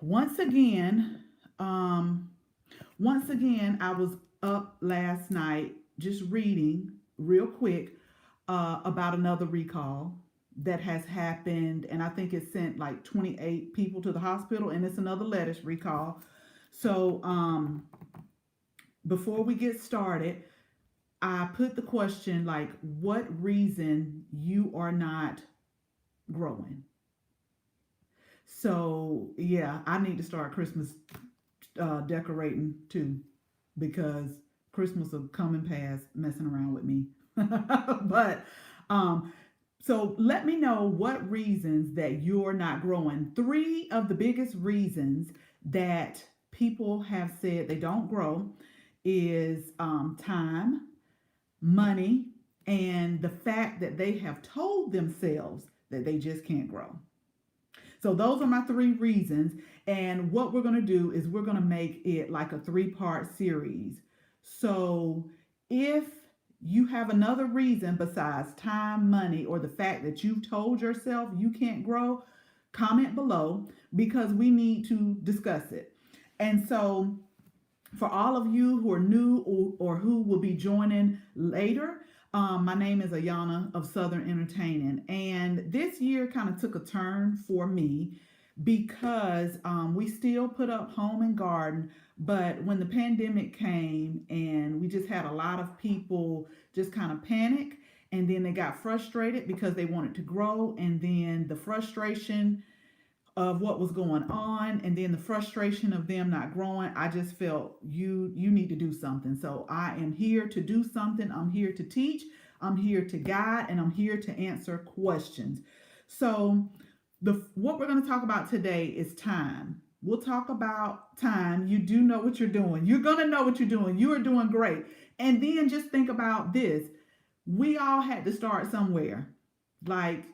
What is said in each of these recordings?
Once again, um, once again, I was up last night just reading real quick about another recall that has happened, and I think it sent like 28 people to the hospital, and it's another lettuce recall. So, before we get started, I put the question like, what reason you are not growing? So, yeah, I need to start Christmas decorating too because Christmas will come and pass messing around with me. but um, so let me know what reasons that you're not growing. Three of the biggest reasons that people have said they don't grow is time, money, and the fact that they have told themselves that they just can't grow. So those are my three reasons. And what we're going to do is we're going to make it like a three-part series. So if you have another reason besides time, money, or the fact that you've told yourself you can't grow, comment below because we need to discuss it. And so for all of you who are new or who will be joining later, my name is Ayana of Southern Entertaining. And this year kind of took a turn for me because we still put up home and garden. But when the pandemic came and we just had a lot of people just kind of panic and then they got frustrated because they wanted to grow. And then the frustration of what was going on and then the frustration of them not growing, I just felt you need to do something. So I am here to do something. I'm here to teach, I'm here to guide, and I'm here to answer questions. So the what we're going to talk about today is time. We'll talk about time. You do know what you're doing. You're going to know what you're doing. You are doing great. And then just think about this. We all had to start somewhere. Like,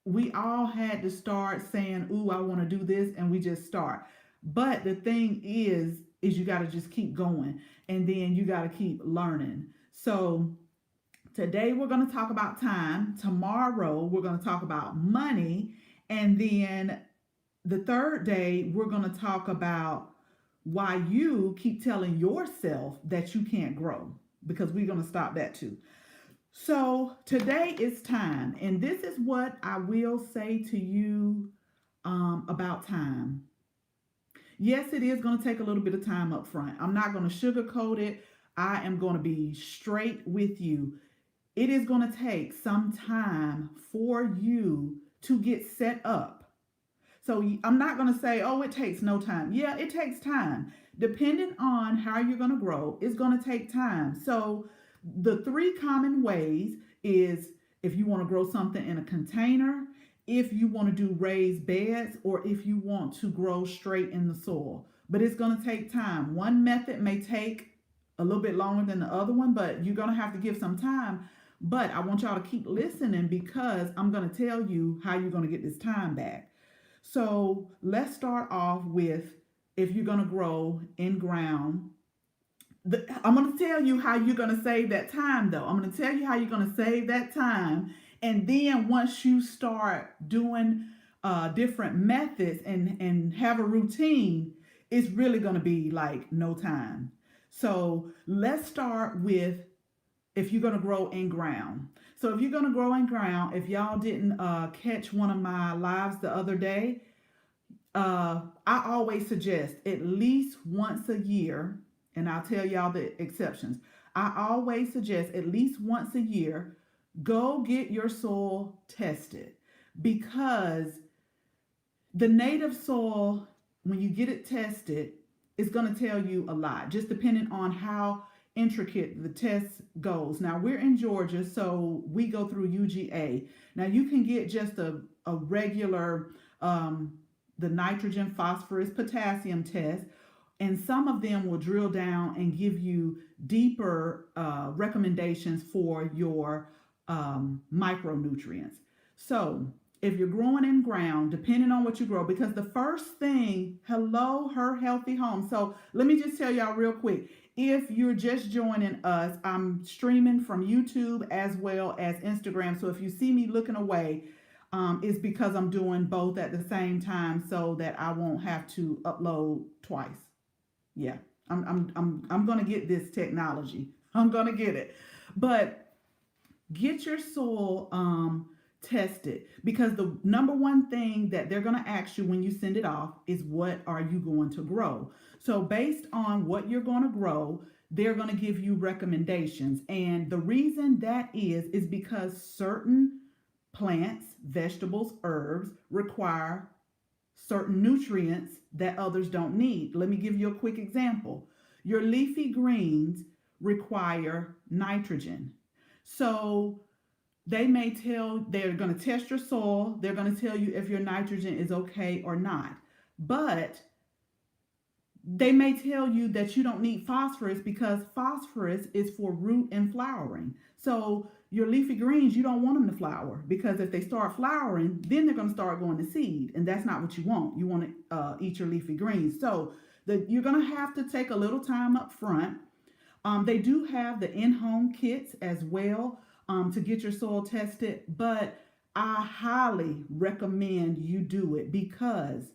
we all had to start saying, "Ooh, I want to do this," and we just start. But the thing is you got to just keep going, and then you got to keep learning. So today we're going to talk about time. Tomorrow we're going to talk about money, and then the third day we're going to talk about why you keep telling yourself that you can't grow, because we're going to stop that too. So today is time, and this is what I will say to you about time. Yes, it is going to take a little bit of time up front. I'm not going to sugarcoat it. I am going to be straight with you. It is going to take some time for you to get set up. So I'm not going to say, oh, it takes no time. Yeah, it takes time. Depending on how you're going to grow, it's going to take time. So the three common ways is if you want to grow something in a container, if you want to do raised beds, or if you want to grow straight in the soil. But it's going to take time. One method may take a little bit longer than the other one, but you're going to have to give some time. But I want y'all to keep listening because I'm going to tell you how you're going to get this time back. So let's start off with if you're going to grow in ground. I'm going to tell you how you're going to save that time, though. I'm going to tell you how you're going to save that time. And then once you start doing different methods and have a routine, it's really going to be like no time. So let's start with if you're going to grow in ground. So if you're going to grow in ground, if y'all didn't catch one of my lives the other day, I always suggest at least once a year, and I'll tell y'all the exceptions. I always suggest at least once a year, go get your soil tested because the native soil, when you get it tested, is going to tell you a lot, just depending on how intricate the test goes. Now, we're in Georgia, so we go through UGA. Now, you can get just a regular, the nitrogen, phosphorus, potassium test, and some of them will drill down and give you deeper recommendations for your micronutrients. So if you're growing in ground, depending on what you grow, because the first thing, hello, her healthy home. So let me just tell y'all real quick. If you're just joining us, I'm streaming from YouTube as well as Instagram. So if you see me looking away, is because I'm doing both at the same time so that I won't have to upload twice. Yeah, I'm gonna get this technology. I'm gonna get it, but get your soil tested, because the number one thing that they're gonna ask you when you send it off is what are you going to grow. So based on what you're gonna grow, they're gonna give you recommendations, and the reason that is because certain plants, vegetables, herbs require certain nutrients that others don't need. Let me give you a quick example. Your leafy greens require nitrogen. So they're going to test your soil, they're going to tell you if your nitrogen is okay or not. But they may tell you that you don't need phosphorus because phosphorus is for root and flowering. So your leafy greens, you don't want them to flower, because if they start flowering, then they're going to start going to seed, and that's not what you want. You want to eat your leafy greens. So you're going to have to take a little time up front. They do have the in-home kits as well to get your soil tested, but I highly recommend you do it, because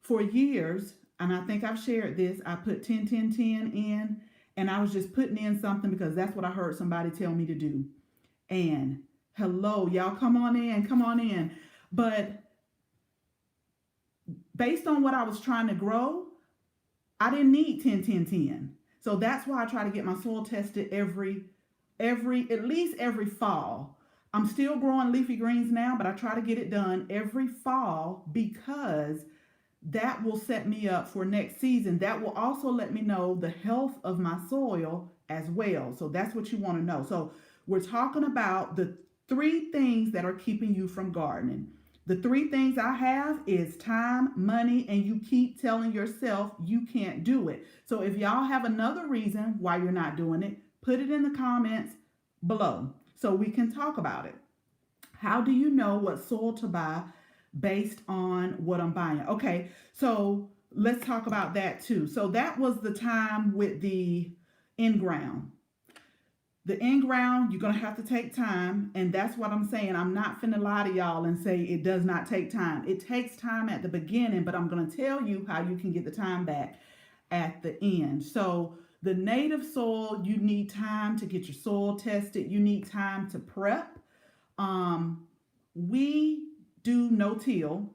for years, and I think I've shared this, I put 10 10 10 in, and I was just putting in something because that's what I heard somebody tell me to do. And hello, y'all, come on in, come on in. But based on what I was trying to grow, I didn't need 10 10 10. So that's why I try to get my soil tested at least every fall. I'm still growing leafy greens now, but I try to get it done every fall, because that will set me up for next season. That will also let me know the health of my soil as well. So that's what you want to know. So we're talking about the three things that are keeping you from gardening. The three things I have is time, money, and you keep telling yourself you can't do it. So if y'all have another reason why you're not doing it, put it in the comments below so we can talk about it. How do you know what soil to buy based on what I'm buying? Okay, so let's talk about that too. So that was the time with the in-ground. The in-ground, you're going to have to take time, and that's what I'm saying. I'm not finna lie to y'all and say it does not take time. It takes time at the beginning, but I'm going to tell you how you can get the time back at the end. So the native soil, you need time to get your soil tested. You need time to prep. We do no-till,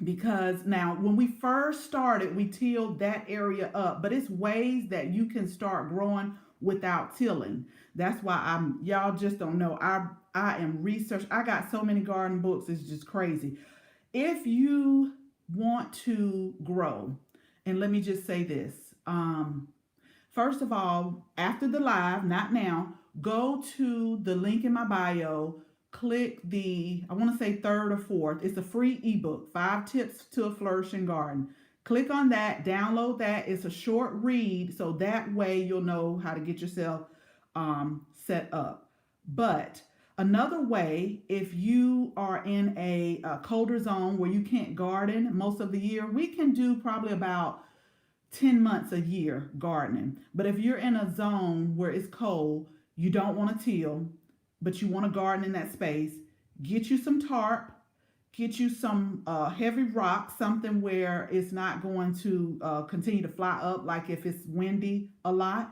because now when we first started, we tilled that area up, but it's ways that you can start growing without tilling. That's why y'all just don't know. I am research. I got so many garden books, it's just crazy. If you want to grow, and let me just say this, first of all, after the live, not now, go to the link in my bio, click I want to say third or fourth. It's a free ebook, 5 Tips to a Flourishing Garden. Click on that, download that. It's a short read, so that way you'll know how to get yourself set up. But another way, if you are in a colder zone where you can't garden most of the year, we can do probably about 10 months a year gardening. But if you're in a zone where it's cold, you don't want to till, but you want to garden in that space, get you some tarp, get you some heavy rock, something where it's not going to continue to fly up, like if it's windy a lot,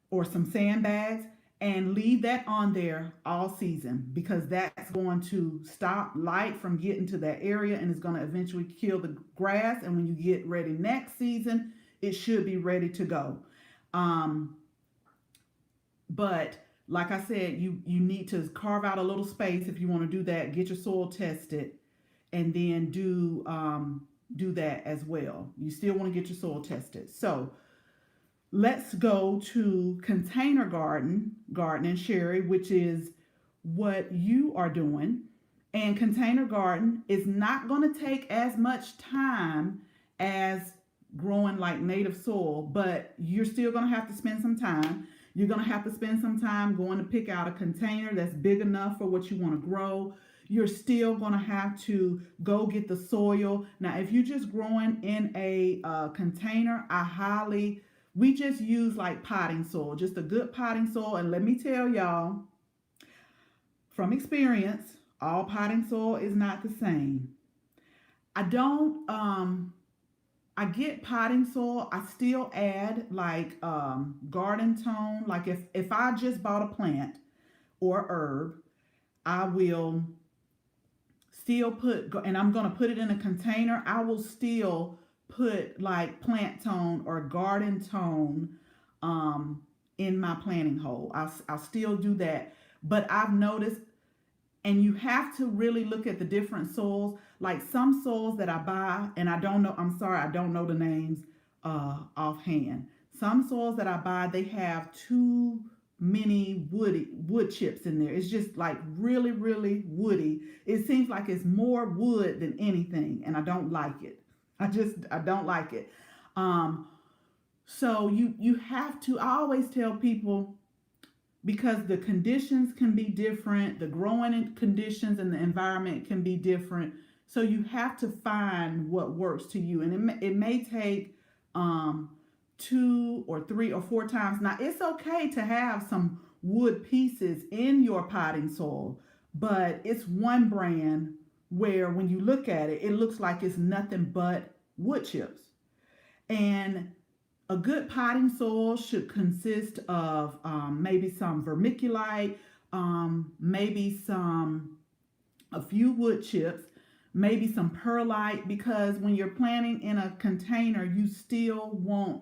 or some sandbags, and leave that on there all season, because that's going to stop light from getting to that area, and it's going to eventually kill the grass. And when you get ready next season, it should be ready to go. But like I said, you need to carve out a little space if you want to do that. Get your soil tested, and then do that as well. You still want to get your soil tested. So let's go to container gardening, Sherry, which is what you are doing. And container garden is not going to take as much time as growing like native soil, but you're still going to have to spend some time. You're going to have to spend some time going to pick out a container that's big enough for what you want to grow. You're still going to have to go get the soil. Now, if you're just growing in a container, we just use like potting soil, just a good potting soil. And let me tell y'all from experience, All potting soil is not the same. I don't I get potting soil. I still add like garden tone. Like if I just bought a plant or herb, I will still put, and I'm going to put it in a container. I will still put like plant tone or garden tone um, in my planting hole. I'll still do that. But I've noticed, and you have to really look at the different soils. Like some soils that I buy, and I don't know, I'm sorry, I don't know the names offhand. Some soils that I buy, they have too many wood chips in there. It's just like really, really woody. It seems like it's more wood than anything, and I don't like it. I don't like it. Um, so you have to. I always tell people, because the conditions can be different, the growing conditions and the environment can be different. So you have to find what works to you, and it may take um, 2 or 3 or 4 times. Now it's okay to have some wood pieces in your potting soil, but it's one brand where when you look at it, it looks like it's nothing but wood chips. And a good potting soil should consist of maybe some vermiculite, maybe a few wood chips, maybe some perlite, because when you're planting in a container, you still want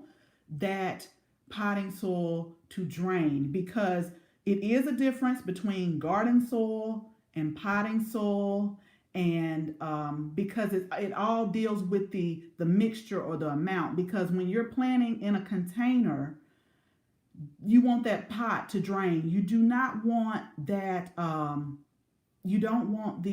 that potting soil to drain, because it is a difference between garden soil and potting soil. And because it all deals with the mixture or the amount, because when you're planting in a container, you want that pot to drain. You do not want that you don't want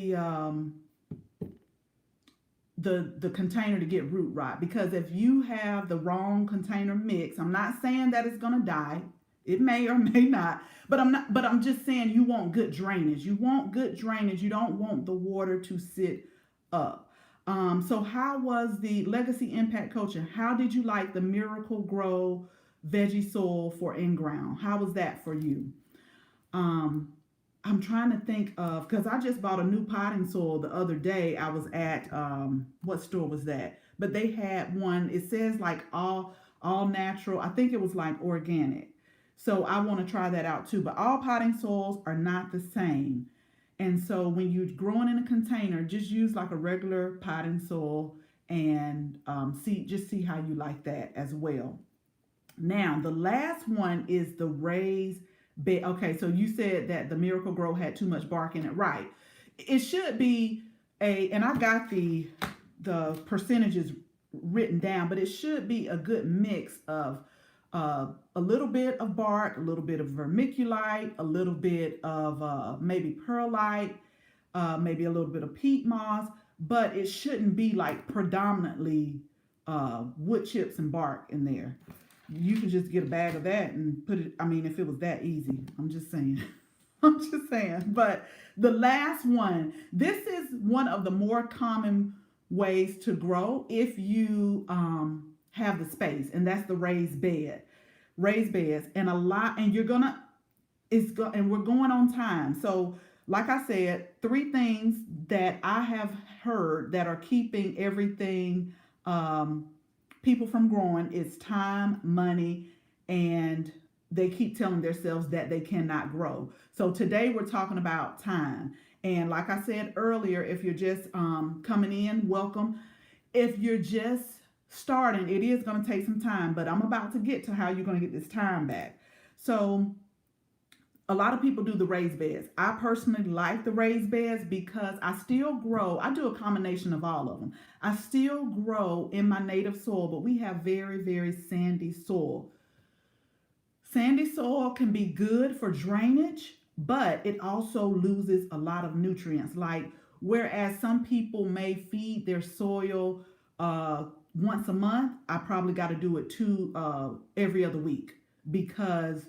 the container to get root rot, because if you have the wrong container mix, I'm not saying that it's going to die. It may or may not, but I'm just saying you want good drainage. You want good drainage. You don't want the water to sit up. So how was the Legacy Impact Coaching? How did you like the Miracle Grow veggie soil for in ground? How was that for you? Um, I'm trying to think of, because I just bought a new potting soil the other day. I was at what store was that? But they had one. It says like all natural. I think it was like organic. So I want to try that out too. But all potting soils are not the same. And so when you're growing in a container, just use like a regular potting soil, and see how you like that as well. Now, the last one is the raised bed. Okay, so you said that the Miracle Grow had too much bark in it, right? It should be and I got the percentages written down, but it should be a good mix of a little bit of bark, a little bit of vermiculite, a little bit of maybe perlite, maybe a little bit of peat moss, but it shouldn't be like predominantly wood chips and bark in there. You can just get a bag of that and put it. I mean, if it was that easy, I'm just saying. I'm just saying. But the last one, this is one of the more common ways to grow if you have the space, and that's the raised bed. Raised beds, and and you're gonna, and we're going on time. So, like I said, 3 things that I have heard that are keeping everything people from growing is time, money, and they keep telling themselves that they cannot grow. So today we're talking about time. And like I said earlier, if you're just coming in, welcome. If you're just starting, it is going to take some time, but I'm about to get to how you're going to get this time back. So a lot of people do the raised beds. I personally like the raised beds because I still grow. I do a combination of all of them. I still grow in my native soil, but we have very, very sandy soil. Sandy soil can be good for drainage, but it also loses a lot of nutrients. Like, whereas some people may feed their soil once a month, I probably got to do it every other week, because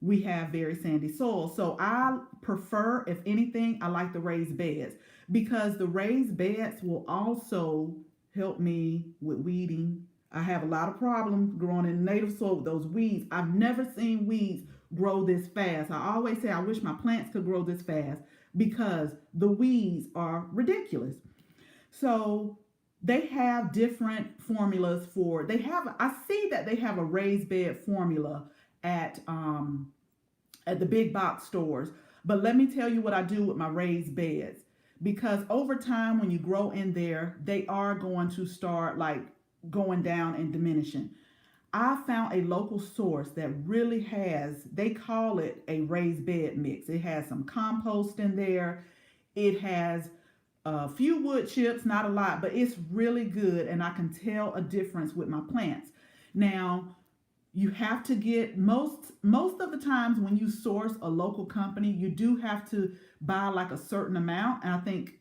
we have very sandy soil. So I prefer, if anything, I like the raised beds, because the raised beds will also help me with weeding. I have a lot of problems growing in native soil with those weeds. I've never seen weeds grow this fast. I always say I wish my plants could grow this fast, because the weeds are ridiculous. So they have different formulas for, I see that they have a raised bed formula at the big box stores. But let me tell you what I do with my raised beds. Because over time, when you grow in there, they are going to start like going down and diminishing. I found a local source that really has, they call it a raised bed mix. It has some compost in there. It has a few wood chips, not a lot, but it's really good. And I can tell a difference with my plants. Now, you have to get most of the times when you source a local company, you do have to buy like a certain amount. And I think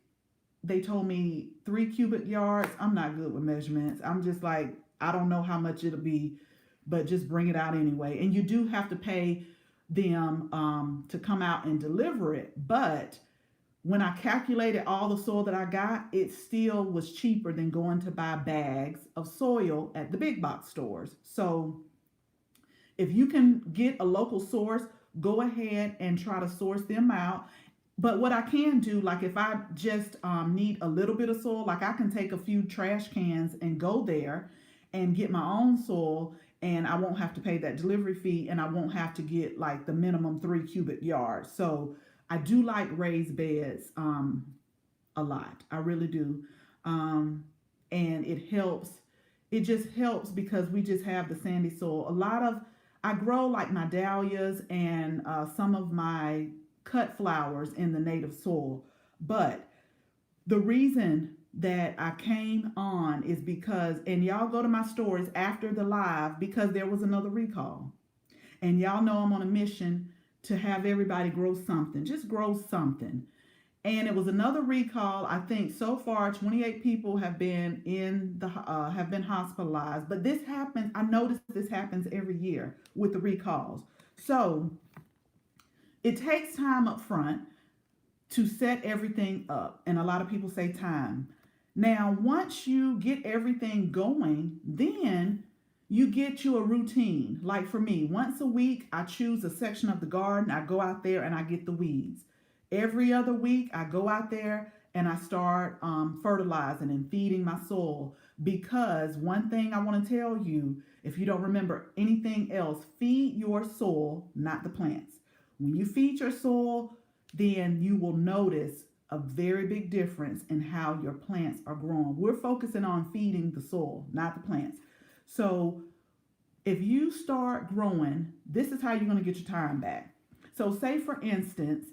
they told me 3 cubic yards. I'm not good with measurements. I'm just like, I don't know how much it'll be, but just bring it out anyway. And you do have to pay them to come out and deliver it. But when I calculated all the soil that I got, it still was cheaper than going to buy bags of soil at the big box stores. So if you can get a local source, go ahead and try to source them out. But what I can do, like if I just need a little bit of soil, like I can take a few trash cans and go there and get my own soil, and I won't have to pay that delivery fee, and I won't have to get like the minimum 3 cubic yards. So I do like raised beds a lot. I really do. And it helps. It just helps because we just have the sandy soil. I grow like my dahlias and some of my cut flowers in the native soil. But the reason that I came on is because, and y'all go to my stories after the live, because there was another recall. And y'all know I'm on a mission to have everybody grow something. Just grow something. And it was another recall. I think so far 28 people have been have been hospitalized. But this happens. I notice this happens every year with the recalls. So it takes time up front to set everything up, and a lot of people say time. Now, once you get everything going, then you get you a routine. Like for me, once a week, I choose a section of the garden. I go out there and I get the weeds. Every other week, I go out there and I start fertilizing and feeding my soil. Because one thing I want to tell you, if you don't remember anything else, feed your soil, not the plants. When you feed your soil, then you will notice a very big difference in how your plants are growing. We're focusing on feeding the soil, not the plants. So if you start growing, this is how you're going to get your time back. So say for instance,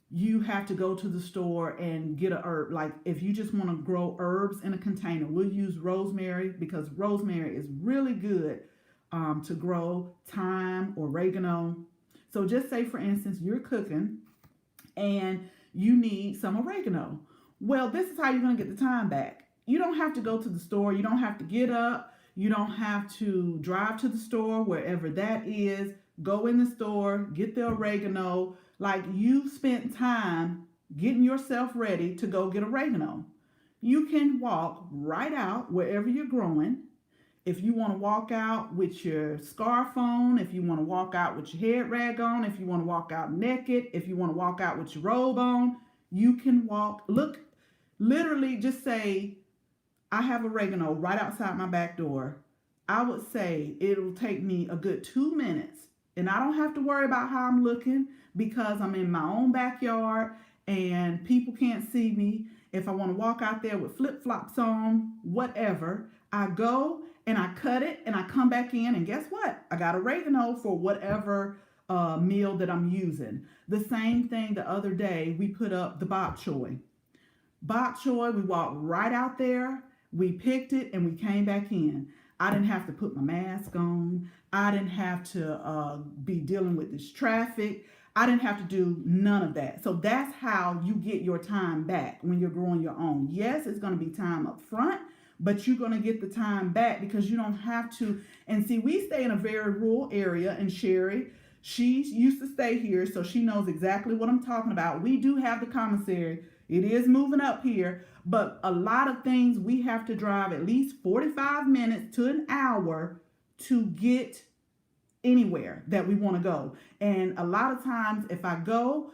you have to go to the store and get a herb. Like if you just want to grow herbs in a container, we'll use rosemary because rosemary is really good to grow, thyme, oregano. So just say for instance, you're cooking and you need some oregano. Well, this is how you're going to get the time back. You don't have to go to the store. You don't have to get up. You don't have to drive to the store, wherever that is. Go in the store, get the oregano. Like you spent time getting yourself ready to go get oregano. You can walk right out wherever you're growing. If you want to walk out with your scarf on, if you want to walk out with your head rag on, if you want to walk out naked, if you want to walk out with your robe on, you can walk. Look, literally just say, I have oregano right outside my back door. I would say it'll take me a good 2 minutes, and I don't have to worry about how I'm looking because I'm in my own backyard and people can't see me. If I want to walk out there with flip-flops on, whatever, I go and I cut it and I come back in, and guess what? I got oregano for whatever meal that I'm using. The same thing the other day, we put up the bok choy. Bok choy, we walked right out there, we picked it, and we came back in. I didn't have to put my mask on. I didn't have to be dealing with this traffic. I didn't have to do none of that. So that's how you get your time back when you're growing your own. Yes, it's going to be time up front, but you're going to get the time back because you don't have to. And see, we stay in a very rural area, and Sherry, she used to stay here, so she knows exactly what I'm talking about. We do have the commissary. It is moving up here, but a lot of things we have to drive at least 45 minutes to an hour to get anywhere that we want to go. And a lot of times if I go,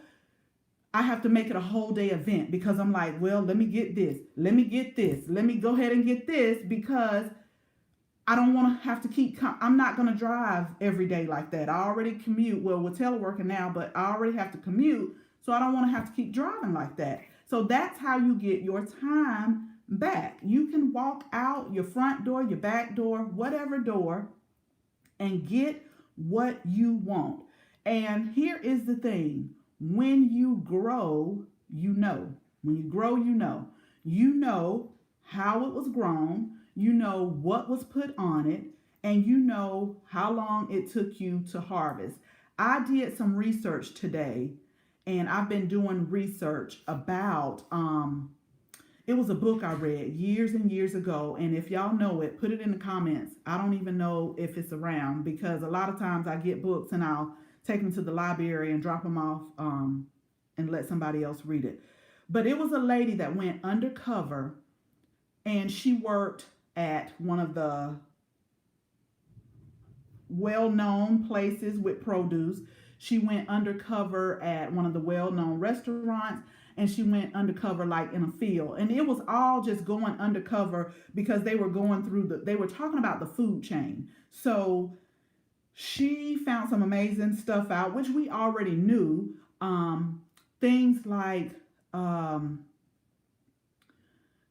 I have to make it a whole day event because I'm like, well, let me get this. Let me get this. Let me go ahead and get this because I don't want to have to I'm not going to drive every day like that. I already commute. Well, we're teleworking now, but I already have to commute. So I don't want to have to keep driving like that. So that's how you get your time back. You can walk out your front door, your back door, whatever door, and get what you want. And here is the thing. When you grow, you know. When you grow, you know. You know how it was grown. You know what was put on it. And you know how long it took you to harvest. I did some research today. And I've been doing research about, it was a book I read years and years ago. And if y'all know it, put it in the comments. I don't even know if it's around because a lot of times I get books and I'll take them to the library and drop them off and let somebody else read it. But it was a lady that went undercover and she worked at one of the well-known places with produce. She went undercover at one of the well-known restaurants, and she went undercover like in a field. And it was all just going undercover because they were going through they were talking about the food chain. So she found some amazing stuff out, which we already knew. Things like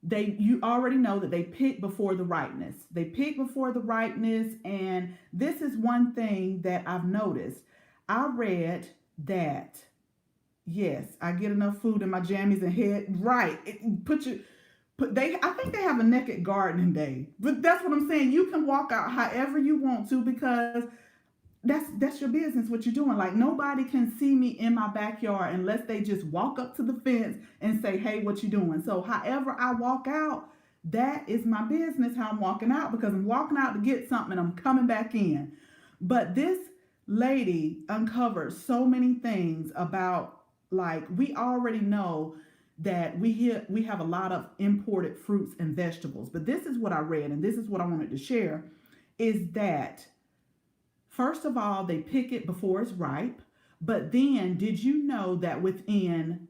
you already know that they pick before the ripeness. They pick before the ripeness, and this is one thing that I've noticed. I read that, yes, I get enough food in my jammies and head. Right. I think they have a naked gardening day. But that's what I'm saying. You can walk out however you want to because that's your business, what you're doing. Like nobody can see me in my backyard unless they just walk up to the fence and say, hey, what you doing? So however I walk out, that is my business, how I'm walking out, because I'm walking out to get something and I'm coming back in. But this lady uncovered so many things about, like, we already know that we have a lot of imported fruits and vegetables. But this is what I read, and this is what I wanted to share, is that first of all, they pick it before it's ripe. But then, did you know that within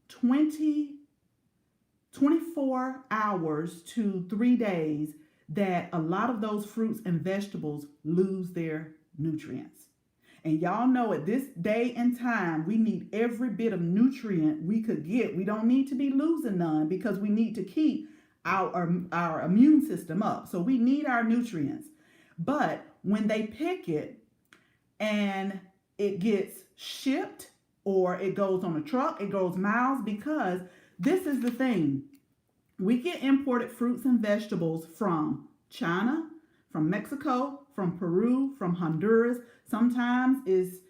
24 hours to 3 days, that a lot of those fruits and vegetables lose their nutrients? And y'all know at this day and time, we need every bit of nutrient we could get. We don't need to be losing none because we need to keep our immune system up. So we need our nutrients. But when they pick it and it gets shipped or it goes on a truck, it goes miles, because this is the thing. We get imported fruits and vegetables from China, from Mexico, from Peru, from Honduras. Sometimes it's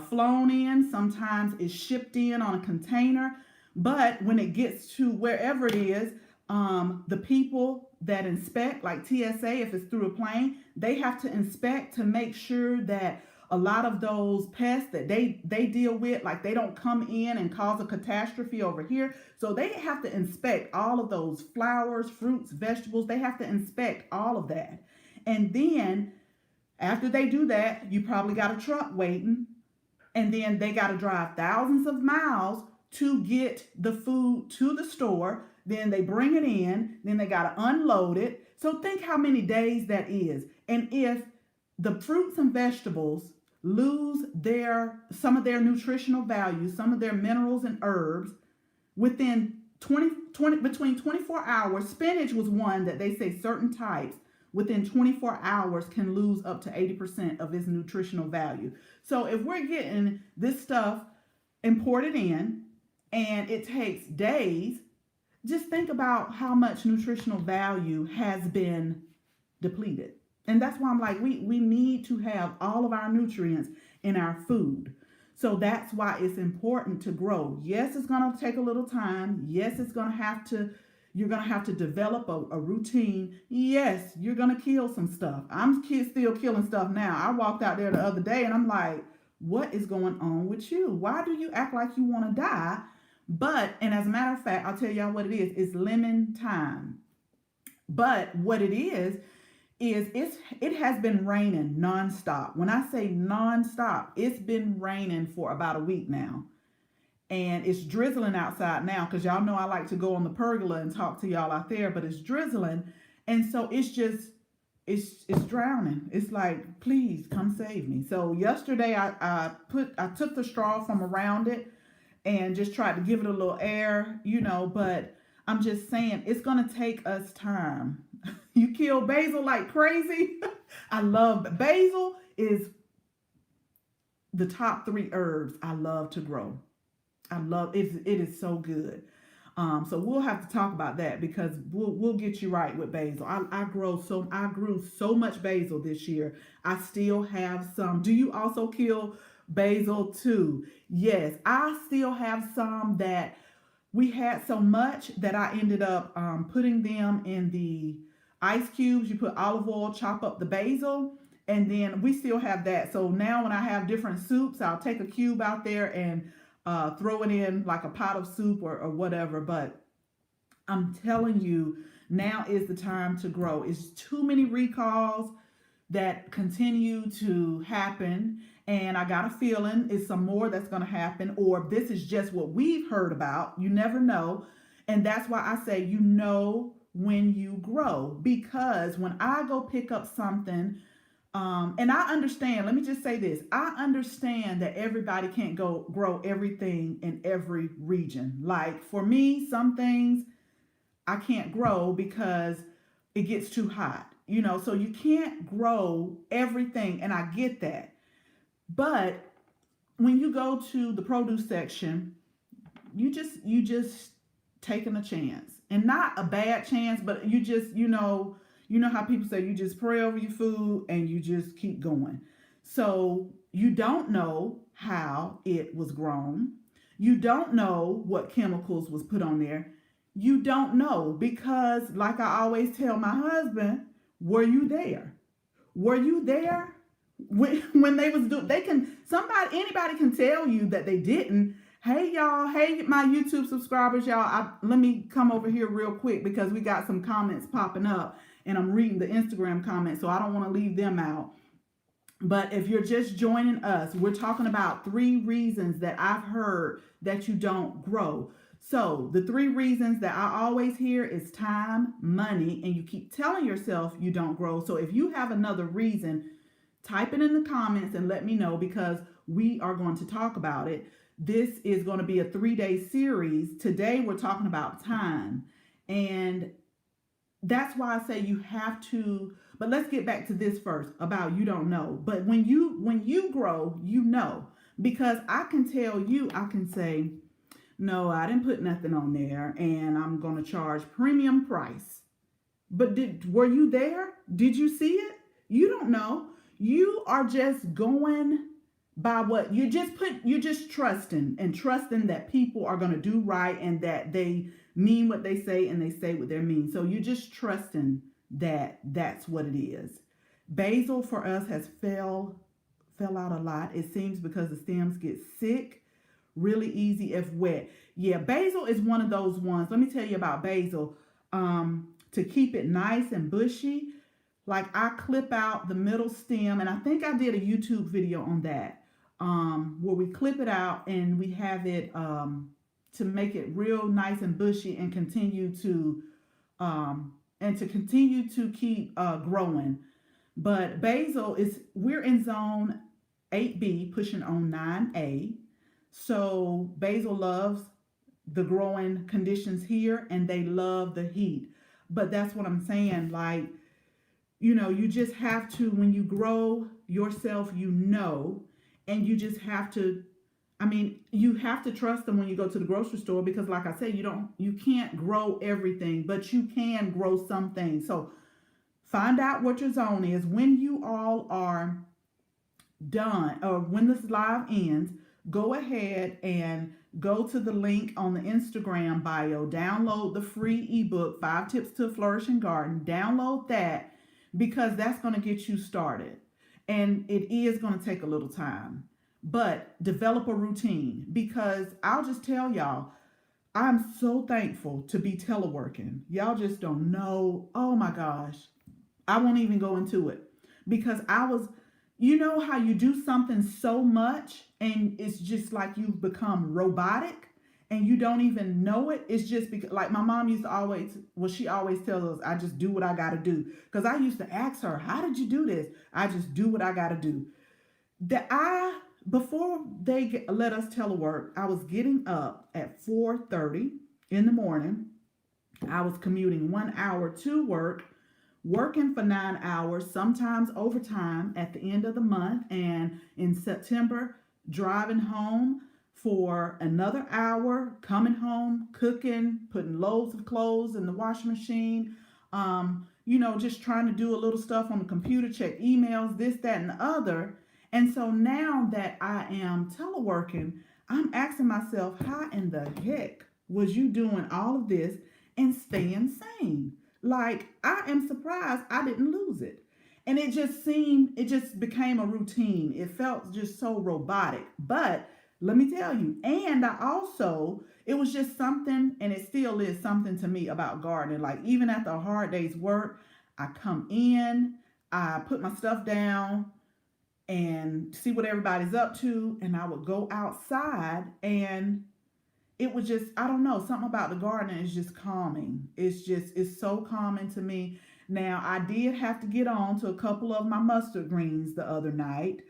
flown in, sometimes it's shipped in on a container. But when it gets to wherever it is, the people that inspect, like TSA, if it's through a plane, they have to inspect to make sure that a lot of those pests that they deal with, like they don't come in and cause a catastrophe over here. So they have to inspect all of those flowers, fruits, vegetables. They have to inspect all of that. And then after they do that, you probably got a truck waiting, and then they got to drive thousands of miles to get the food to the store. Then they bring it in, then they got to unload it. So think how many days that is. And if the fruits and vegetables lose some of their nutritional value, some of their minerals and herbs within between 24 hours, spinach was one that they say certain types within 24 hours can lose up to 80% of its nutritional value. So if we're getting this stuff imported in and it takes days, just think about how much nutritional value has been depleted. And that's why I'm like, we need to have all of our nutrients in our food. So that's why it's important to grow. Yes, it's going to take a little time. Yes, you're going to have to develop a routine. Yes, you're going to kill some stuff. I'm still killing stuff now. I walked out there the other day and I'm like, what is going on with you? Why do you act like you want to die? And as a matter of fact, I'll tell y'all what it is. It's lemon time. But what it is it has been raining nonstop. When I say nonstop, it's been raining for about a week now. and it's drizzling outside now because y'all know I like to go on the pergola and talk to y'all out there, but it's drizzling, and so it's just it's drowning. It's like, please come save me. So yesterday I took the straw from around it and just tried to give it a little air, but I'm just saying it's gonna take us time. You kill basil like crazy. I love basil is the top three herbs I love to grow. I love it. It is so good. So we'll have to talk about that because we'll get you right with basil. I grew so much basil this year. I still have some. Do you also kill basil too? Yes, I still have some that we had so much that I ended up putting them in the ice cubes. You put olive oil, chop up the basil, and then we still have that. So now when I have different soups, I'll take a cube out there and throw it in like a pot of soup or whatever. But I'm telling you, now is the time to grow. It's too many recalls that continue to happen. And I got a feeling it's some more that's going to happen, or this is just what we've heard about. You never know. And that's why I say, when you grow, because when I go pick up something, and I understand, let me just say this. I understand that everybody can't go grow everything in every region. Like for me, some things I can't grow because it gets too hot, so you can't grow everything. And I get that. But when you go to the produce section, you just taking a chance, and not a bad chance, but you just, how people say you just pray over your food and you just keep going. So you don't know how it was grown. You don't know what chemicals was put on there. You don't know because, like I always tell my husband, were you there? Were you there when they was doing? Anybody can tell you that they didn't. Hey y'all, hey my YouTube subscribers, y'all. Let me come over here real quick because we got some comments popping up, and I'm reading the Instagram comments, so I don't want to leave them out. But if you're just joining us, we're talking about 3 reasons that I've heard that you don't grow. So the 3 reasons that I always hear is time, money, and you keep telling yourself you don't grow. So if you have another reason, type it in the comments and let me know because we are going to talk about it. This is going to be a 3-day series. Today we're talking about time. And that's why I say you have to, but let's get back to this first about you don't know. But when you grow, because I can tell you, I can say, no, I didn't put nothing on there and I'm going to charge premium price. But were you there? Did you see it? You don't know. You are just going by what you're just trusting that people are going to do right and that they mean what they say and they say what they mean. So you're just trusting that that's what it is. Basil for us has fell out a lot. It seems because the stems get sick really easy if wet. Yeah, basil is one of those ones. Let me tell you about basil. To keep it nice and bushy, like I clip out the middle stem, and I think I did a YouTube video on that, where we clip it out and we have it to make it real nice and bushy and continue to keep growing. But basil we're in zone 8B, pushing on 9A. So basil loves the growing conditions here and they love the heat. But that's what I'm saying. Like, you just have to, when you grow yourself, and you just have to, you have to trust them when you go to the grocery store because like I said, you can't grow everything, but you can grow some things. So find out what your zone is. When you all are done or when this live ends, go ahead and go to the link on the Instagram bio, download the free ebook, 5 Tips to a Flourishing Garden. Download that because that's going to get you started. And it is going to take a little time, but develop a routine because I'll just tell y'all, I'm so thankful to be teleworking. Y'all just don't know. Oh my gosh. I won't even go into it because I was, you know how you do something so much and it's just like you've become robotic and you don't even know it. It's just because, like my mom used to always, well, she always tells us, I just do what I got to do. Because I used to ask her, how did you do this? I just do what I got to do. That I, before let us telework, I was getting up at 4:30 in the morning. I was commuting 1 hour to work, working for 9 hours, sometimes overtime at the end of the month. And in September, driving home for another hour, coming home, cooking, putting loads of clothes in the washing machine, just trying to do a little stuff on the computer, check emails, this, that, and the other. And so now that I am teleworking, I'm asking myself, how in the heck was you doing all of this and staying sane? Like, I am surprised I didn't lose it. And it just became a routine. It felt just so robotic. But let me tell you, and it was just something, and it still is something to me about gardening. Like, even after a hard day's work, I come in, I put my stuff down and see what everybody's up to, and I would go outside, and it was just, I don't know, something about the garden is just calming. It's so calming to me. Now, I did have to get on to a couple of my mustard greens the other night.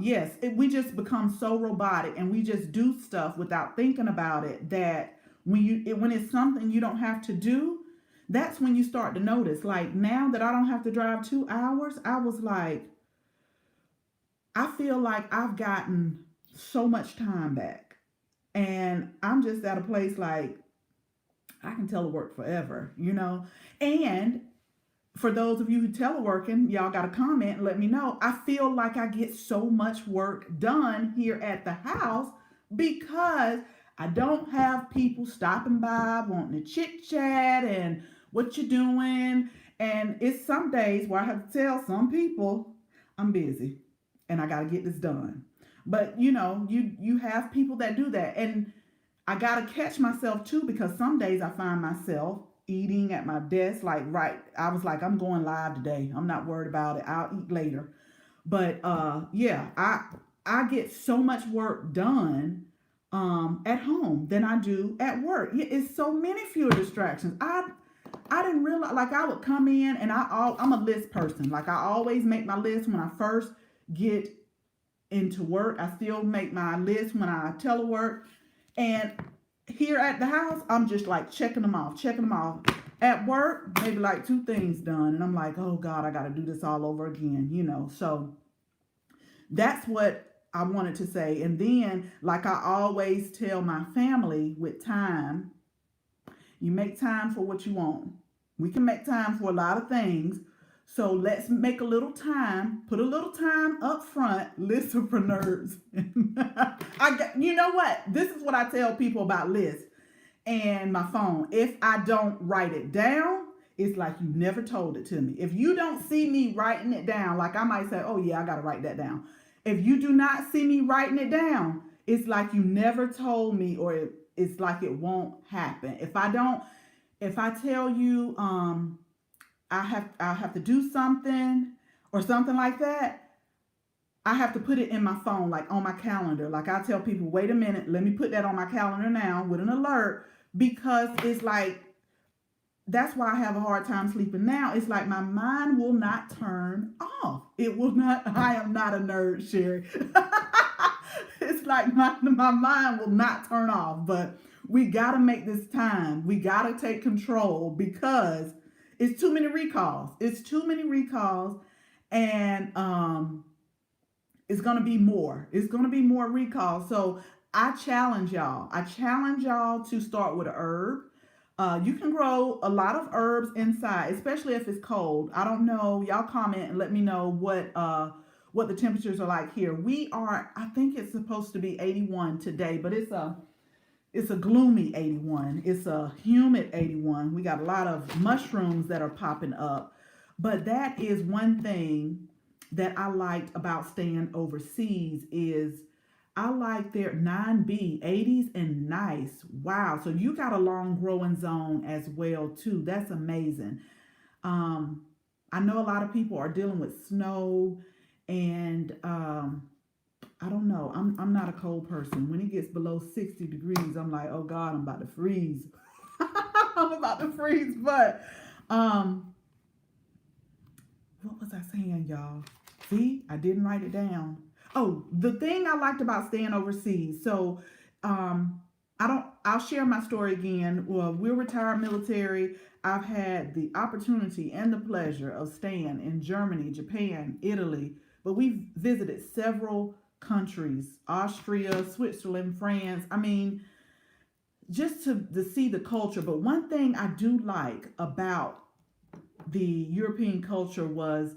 Yes, we just become so robotic and we just do stuff without thinking about it, that when it's something you don't have to do, that's when you start to notice. Like, now that I don't have to drive 2 hours, I was like, I feel like I've gotten so much time back. And I'm just at a place like I can telework forever. And for those of you who teleworking, y'all got to comment and let me know. I feel like I get so much work done here at the house because I don't have people stopping by wanting to chit chat and what you doing. And it's some days where I have to tell some people I'm busy and I got to get this done. But you have people that do that. And I got to catch myself too, because some days I find myself eating at my desk. I was like, I'm going live today. I'm not worried about it. I'll eat later. But yeah, I get so much work done at home than I do at work. It's so many fewer distractions. I didn't realize, like, I would come in and I'm a list person. Like, I always make my list when I first get into work. I still make my list when I telework. And here at the house, I'm just like checking them off. At work, maybe like 2 things done. And I'm like, oh God, I got to do this all over again. So that's what I wanted to say. And then, like I always tell my family with time, you make time for what you want. We can make time for a lot of things. So let's make a little time, put a little time up front. Listen for nerds. You know what? This is what I tell people about lists and my phone. If I don't write it down, it's like you never told it to me. If you don't see me writing it down, like I might say, oh yeah, I got to write that down. If you do not see me writing it down, it's like you never told me, or it's like it won't happen. If I tell you, I have to do something or something like that, I have to put it in my phone, like on my calendar. Like, I tell people, wait a minute, let me put that on my calendar now with an alert, because it's like, that's why I have a hard time sleeping now. It's like my mind will not turn off. It will not. I am not a nerd, Sherry. It's like my mind will not turn off. But we got to make this time. We got to take control, because it's too many recalls. And it's going to be more. It's going to be more recalls. So I challenge y'all. To start with an herb. You can grow a lot of herbs inside, especially if it's cold. I don't know. Y'all comment and let me know what the temperatures are like here. I think it's supposed to be 81 today, but it's a gloomy 81. It's a humid 81. We got a lot of mushrooms that are popping up. But that is one thing that I liked about staying overseas is I like their 9B, 80s and nice. Wow. So you got a long growing zone as well too. That's amazing. I know a lot of people are dealing with snow And I don't know. I'm not a cold person. When it gets below 60 degrees, I'm like, oh God, I'm about to freeze. I'm about to freeze. But um, what was I saying, y'all? See, I didn't write it down. Oh, the thing I liked about staying overseas. So, I'll share my story again. Well, we're retired military. I've had the opportunity and the pleasure of staying in Germany, Japan, Italy, but we've visited several countries: Austria, Switzerland, France. I mean, just to see the culture. But one thing I do like about the European culture was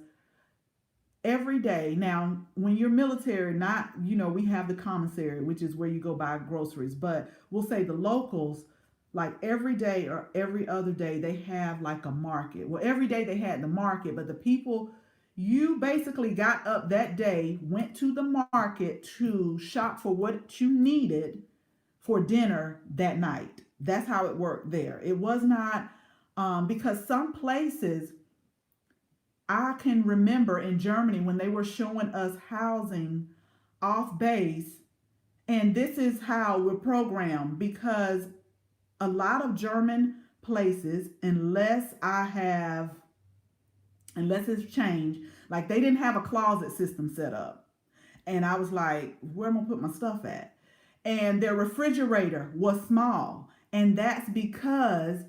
every day. Now, when you're military, not, we have the commissary, which is where you go buy groceries, but we'll say the locals, like every day or every other day, they have like a market. Well, every day they had the market, but the people, you basically got up that day, went to the market to shop for what you needed for dinner that night. That's how it worked there. It was not, because some places, I can remember in Germany when they were showing us housing off base, and this is how we're programmed because a lot of German places, unless it's changed, like they didn't have a closet system set up. And I was like, where am I gonna put my stuff at? And their refrigerator was small. And that's because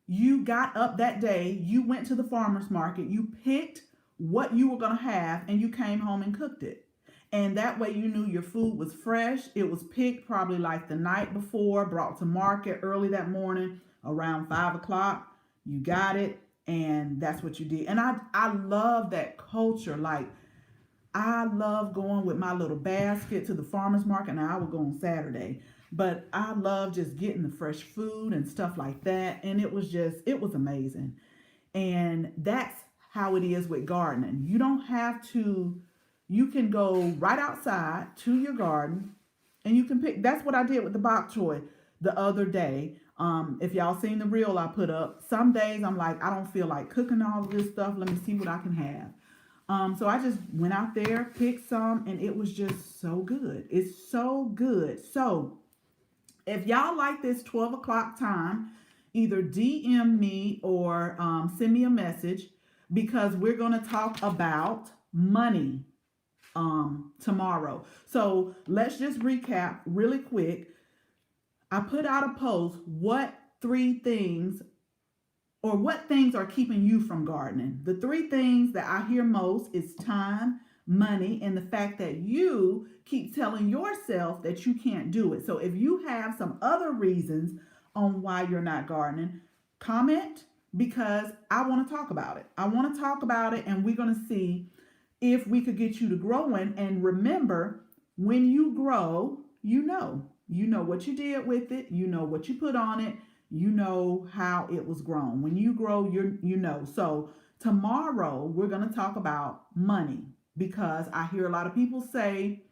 you got up that day, you went to the farmer's market, you picked what you were going to have, and you came home and cooked it. And that way you knew your food was fresh. It was picked probably like the night before, brought to market early that morning around 5 o'clock. You got it, and that's what you did. And I love that culture. Like, I love going with my little basket to the farmer's market. Now, I would go on Saturday, but I love just getting the fresh food and stuff like that. And it was amazing. And that's how it is with gardening. You don't have to, you can go right outside to your garden and you can pick. That's what I did with the bok choy the other day. If y'all seen the reel I put up, some days I'm like, I don't feel like cooking all of this stuff. Let me see what I can have. So I just went out there, picked some, and it was just so good. It's so good. So if y'all like this 12 o'clock time, either DM me or send me a message because we're going to talk about money tomorrow. So let's just recap really quick. I put out a post, what things are keeping you from gardening? The three things that I hear most is time, money, and the fact that you keep telling yourself that you can't do it. So if you have some other reasons on why you're not gardening, comment because I want to talk about it. I want to talk about it, and we're going to see if we could get you to growing. And remember, when you grow, you know what you did with it, you know what you put on it, you know how it was grown. When you grow, you know. So tomorrow we're going to talk about money because I hear a lot of people say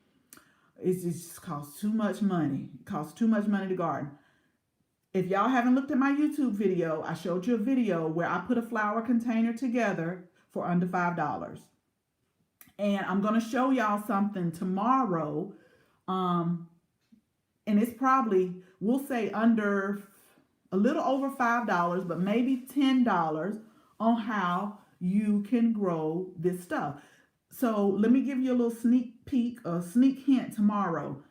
it just costs too much money. It costs too much money to garden. If y'all haven't looked at my YouTube video, I showed you a video where I put a flower container together for under $5. And I'm going to show y'all something tomorrow. And it's probably, we'll say under a little over $5, but maybe $10 on how you can grow this stuff. So let me give you a little sneak peek, a sneak hint tomorrow.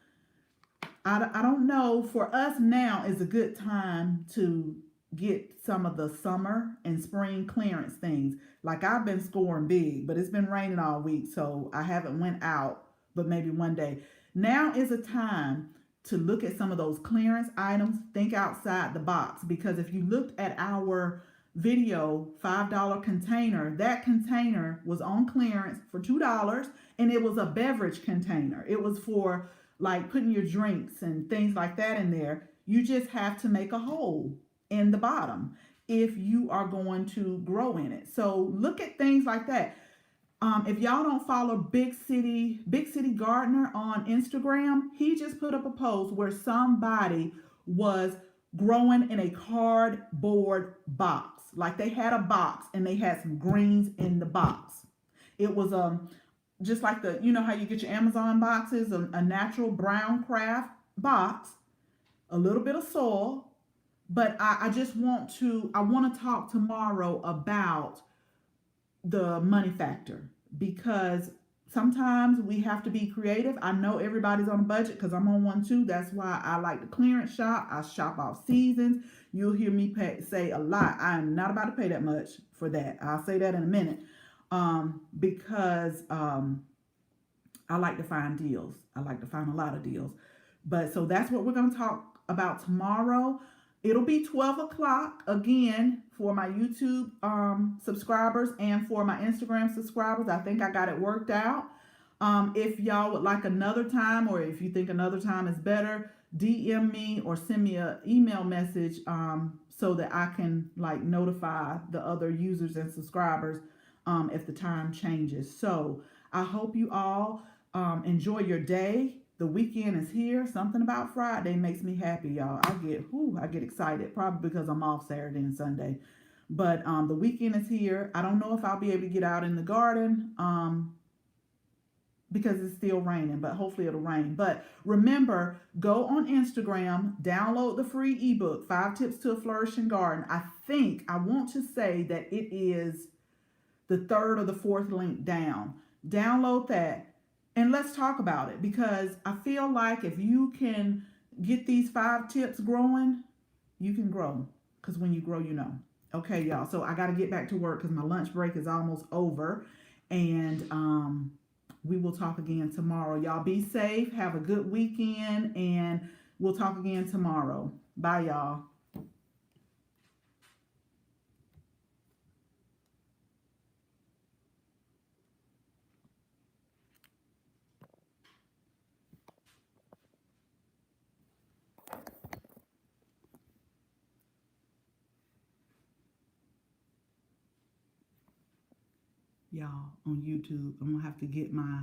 I don't know, for us now is a good time to get some of the summer and spring clearance things. Like I've been scoring big, but it's been raining all week, so I haven't went out, but maybe one day. Now is a time to look at some of those clearance items. Think outside the box, because if you looked at our video, $5 container, that container was on clearance for $2, and it was a beverage container. It was for like putting your drinks and things like that in there. You just have to make a hole in the bottom if you are going to grow in it. So look at things like that. If y'all don't follow Big City Gardener on Instagram, he just put up a post where somebody was growing in a cardboard box. Like they had a box and they had some greens in the box. It was just like the, you know how you get your Amazon boxes, a natural brown craft box, a little bit of soil. But I just I want to talk tomorrow about the money factor, because sometimes we have to be creative. I know everybody's on a budget because I'm on one too. That's why I like to clearance shop. I shop off seasons. You'll hear me say a lot. I am not about to pay that much for that. I'll say that in a minute. Because I like to find deals. I like to find a lot of deals. But so that's what we're going to talk about tomorrow. It'll be 12 o'clock again for my YouTube subscribers and for my Instagram subscribers. I think I got it worked out. If y'all would like another time, or if you think another time is better, DM me or send me an email message so that I can like notify the other users and subscribers if the time changes. So I hope you all enjoy your day. The weekend is here. Something about Friday makes me happy, y'all. I get excited, probably because I'm off Saturday and Sunday. But the weekend is here. I don't know if I'll be able to get out in the garden because it's still raining, but hopefully it'll rain. But remember, go on Instagram, download the free ebook, 5 Tips to a Flourishing Garden. I want to say that it is the third or the fourth link down. Download that. And let's talk about it, because I feel like if you can get these 5 tips growing, you can grow. Because when you grow, you know. Okay, y'all. So I got to get back to work because my lunch break is almost over. And we will talk again tomorrow. Y'all be safe. Have a good weekend. And we'll talk again tomorrow. Bye, y'all. Y'all, on YouTube, I'm going to have to get my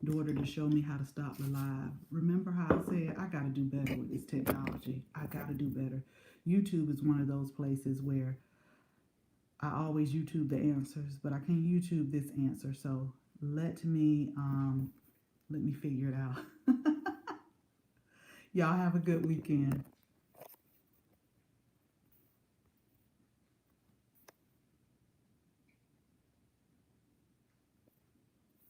daughter to show me how to stop the live. Remember how I said I got to do better with this technology. I got to do better. YouTube is one of those places where I always YouTube the answers, but I can't YouTube this answer. So let me figure it out. Y'all have a good weekend.